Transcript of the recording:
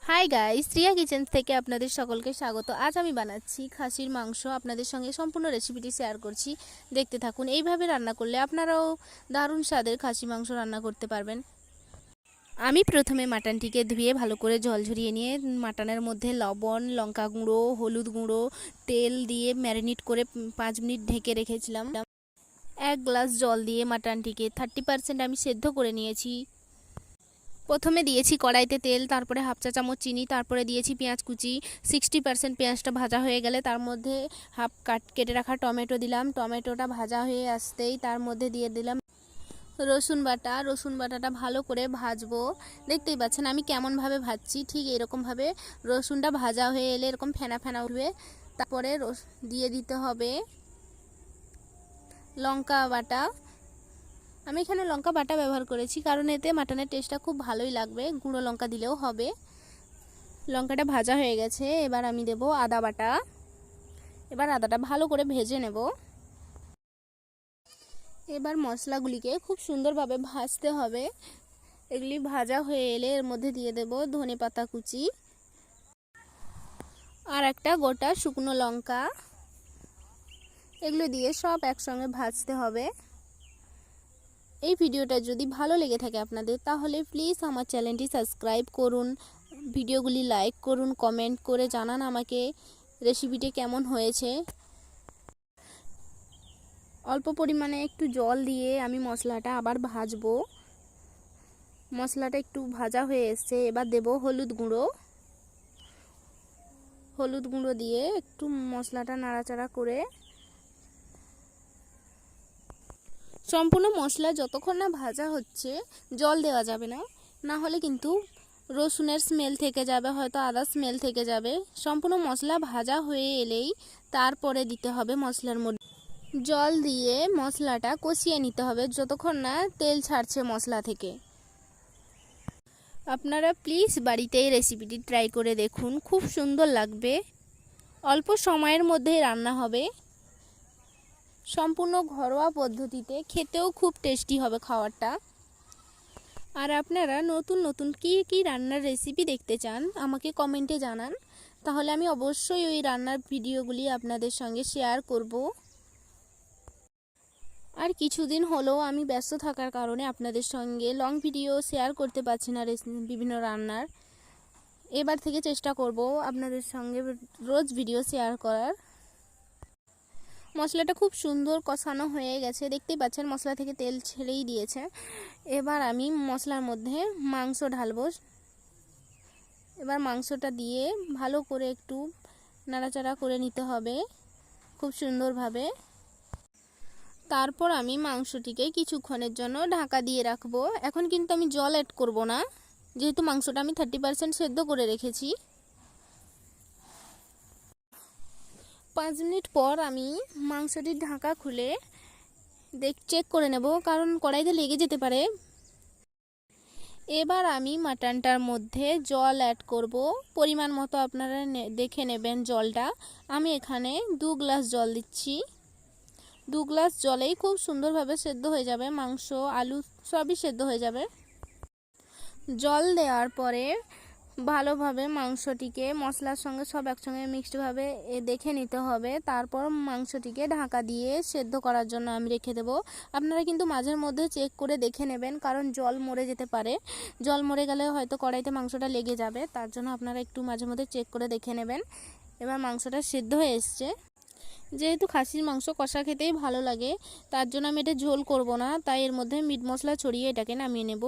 Hi guys, Riya kitchen থেকে আপনাদের সকলকে স্বাগত। আজ আমি বানাচ্ছি খাসির মাংস। আপনাদের সঙ্গে সম্পূর্ণ রেসিপিটি শেয়ার করছি, দেখতে থাকুন। এইভাবে রান্না করলে আপনারাও দারুণ স্বাদের খাসি মাংস রান্না করতে পারবেন। আমি প্রথমে মাটনটিকে ধুয়ে ভালো করে জল ঝরিয়ে নিয়ে মাটনের মধ্যে লবণ, লঙ্কা গুঁড়ো, হলুদ গুঁড়ো, তেল দিয়ে ম্যারিনেট করে 5 মিনিট ঢেকে রেখেছিলাম। 1 গ্লাস জল দিয়ে মাটনটিকে 30% আমি সেদ্ধ করে নিয়েছি। প্রথমে দিয়েছি কড়াইতে তেল, তারপরে হাফ চা চামচ চিনি, তারপরে দিয়েছি পেঁয়াজ কুচি। 60% পেঁয়াজটা ভাজা হয়ে গেলে তার মধ্যে হাফ কেটে রাখা টমেটো দিলাম। টমেটোটা ভাজা হয়ে আসতেই তার মধ্যে দিয়ে দিলাম রসুন বাটা। রসুন বাটাটা ভালো করে ভাজবো। দেখতেই পাচ্ছেন আমি কেমনভাবে ভাজছি, ঠিক এরকমভাবে রসুনটা ভাজা হয়ে এলে এরকম ফেনা ফেনা উঠবে। তারপরে দিয়ে দিতে হবে লঙ্কা বাটা। আমি এখানে লঙ্কা বাটা ব্যবহার করেছি কারণ এতে মাটনের টেস্টটা খুব ভালোই লাগবে। গুঁড়ো লঙ্কা দিলেও হবে। লঙ্কাটা ভাজা হয়ে গেছে, এবার আমি দেব আদা বাটা। এবার আদাটা ভালো করে ভেজে নেব। এবার মশলাগুলিকে খুব সুন্দরভাবে ভাজতে হবে। এগুলি ভাজা হয়ে এলে এর মধ্যে দিয়ে দেব ধনেপাতা কুচি আর একটা গোটা শুকনো লঙ্কা। এগুলো দিয়ে সব একসঙ্গে ভাজতে হবে। এই ভিডিওটা যদি ভালো লেগে থাকে আপনাদের, তাহলে প্লিজ আমার চ্যানেলটি সাবস্ক্রাইব করুন, ভিডিওগুলি লাইক করুন, কমেন্ট করে জানান আমাকে রেসিপিটি কেমন হয়েছে। অল্প পরিমাণে একটু জল দিয়ে আমি মশলাটা আবার ভাজবো। মশলাটা একটু ভাজা হয়ে এসছে, এবার দেব হলুদ গুঁড়ো। হলুদ গুঁড়ো দিয়ে একটু মশলাটা নাড়াচাড়া করে সম্পূর্ণ মশলা যতক্ষণ না ভাজা হচ্ছে জল দেওয়া যাবে না, না হলে কিন্তু রসুনের স্মেল থেকে যাবে, হয়তো আদা স্মেল থেকে যাবে। সম্পূর্ণ মশলা ভাজা হয়ে এলেই তারপরে দিতে হবে মশলার মধ্যে জল দিয়ে মশলাটা কষিয়ে নিতে হবে যতক্ষণ না তেল ছাড়ছে মশলা থেকে। আপনারা প্লিজ বাড়িতে এই রেসিপিটি ট্রাই করে দেখুন, খুব সুন্দর লাগবে। অল্প সময়ের মধ্যেই রান্না হবে, সম্পূর্ণ ঘরোয়া পদ্ধতিতে, খেতেও খুব টেস্টি হবে খাবারটা। আর আপনারা নতুন নতুন কী রান্নার রেসিপি দেখতে চান আমাকে কমেন্টে জানান, তাহলে আমি অবশ্যই ওই রান্নার ভিডিওগুলি আপনাদের সঙ্গে শেয়ার করব। আর কিছুদিন হলেও আমি ব্যস্ত থাকার কারণে আপনাদের সঙ্গে লং ভিডিও শেয়ার করতে পারছি না বিভিন্ন রান্নার। এবার থেকে চেষ্টা করব আপনাদের সঙ্গে রোজ ভিডিও শেয়ার করার। মশলাটা খুব সুন্দর কষানো হয়ে গেছে, দেখতেই পাচ্ছেন মশলা থেকে তেল ছেড়েই দিয়েছে। এবার আমি মশলার মধ্যে মাংস ঢালবো। এবার মাংসটা দিয়ে ভালো করে একটু নাড়াচাড়া করে নিতে হবে খুব সুন্দরভাবে। তারপর আমি মাংসটিকে কিছুক্ষণের জন্য ঢাকা দিয়ে রাখবো। এখন কিন্তু আমি জল অ্যাড করব না, যেহেতু মাংসটা আমি 30% সেদ্ধ করে রেখেছি। 5 মিনিট পর আমি মাংসটির ঢাকা খুলে চেক করে নেব, কারণ কড়াইতে লেগে যেতে পারে। এবার আমি মাটনটার মধ্যে জল অ্যাড করব, পরিমাণ মতো আপনারা দেখে নেবেন জলটা। আমি এখানে 2 গ্লাস জল দিচ্ছি। 2 গ্লাস জলেই খুব সুন্দরভাবে সেদ্ধ হয়ে যাবে, মাংস আলু সবই সেদ্ধ হয়ে যাবে। জল দেওয়ার পরে ভালোভাবে মাংসটিকে মশলার সঙ্গে সব একসঙ্গে মিক্সডভাবে দেখে নিতে হবে। তারপর মাংসটিকে ঢাকা দিয়ে সেদ্ধ করার জন্য আমি রেখে দেব। আপনারা কিন্তু মাঝের মধ্যে চেক করে দেখে নেবেন, কারণ জল মরে যেতে পারে। জল মরে গেলে হয়তো কড়াইতে মাংসটা লেগে যাবে, তার জন্য আপনারা একটু মাঝে মধ্যে চেক করে দেখে নেবেন। এবার মাংসটা সেদ্ধ হয়ে এসছে। যেহেতু খাসির মাংস কষা খেতেই ভালো লাগে, তার জন্য আমি এটা ঝোল করব না, তাই এর মধ্যে মিট মশলা ছড়িয়ে এটাকে নামিয়ে নেব।